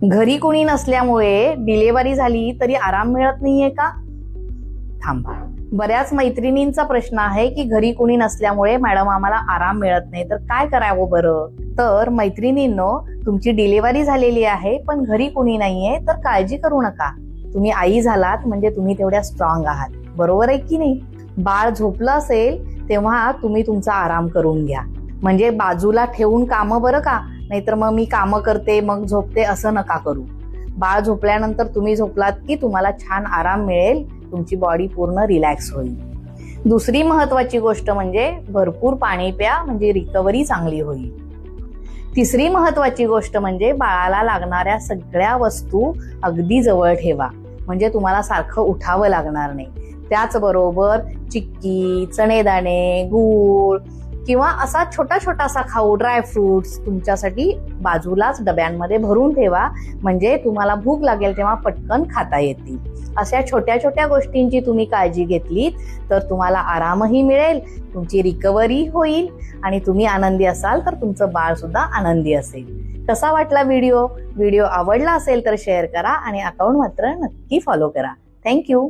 घरी कोणी नसल्यामुळे डिलिव्हरी झाली तरी आराम मिळत नाहीये का? थांबा. बऱ्याच मैत्रिणींचा प्रश्न आहे की घरी कोणी नसल्यामुळे मॅडम आम्हाला आराम मिळत नाही, तर काय करावं बरं? तर मैत्रिणींनो, तुमची डिलिव्हरी झालेली आहे पण घरी कोणी नाहीये तर काळजी करू नका. तुम्ही आई झालात म्हणजे तुम्ही तेवढ्या स्ट्रॉंग आहात, बरोबर आहे की नाही? बाळ झोपलं असेल तेव्हा तुम्ही तुमचा आराम करून घ्या. म्हणजे बाजूला ठेवून कामं बरं का, नाहीतर मग मी कामं करते मग झोपते असं नका करू. बाळ झोपल्यानंतर तुम्ही झोपलात की तुम्हाला छान आराम मिळेल, तुमची बॉडी पूर्ण रिलॅक्स होईल. दुसरी महत्वाची गोष्ट म्हणजे भरपूर पाणी प्या, म्हणजे रिकव्हरी चांगली होईल. तिसरी महत्वाची गोष्ट म्हणजे बाळाला लागणाऱ्या सगळ्या वस्तू अगदी जवळ ठेवा, म्हणजे तुम्हाला सारखं उठावं लागणार नाही. त्याचबरोबर चिक्की, चणेदाणे, गूळ किंवा असा छोटा छोटासा खाऊ, ड्रायफ्रुट्स तुमच्यासाठी बाजूलाच डब्यांमध्ये भरून ठेवा, म्हणजे तुम्हाला भूक लागेल तेव्हा पटकन खाता येतील. अशा छोट्या छोट्या गोष्टींची तुम्ही काळजी घेतलीत तर तुम्हाला आरामही मिळेल, तुमची रिकव्हरी होईल आणि तुम्ही आनंदी असाल तर तुमचं बाळ सुद्धा आनंदी असेल. कसा वाटला व्हिडिओ आवडला असेल तर शेअर करा आणि अकाउंट मात्र नक्की फॉलो करा. थँक्यू.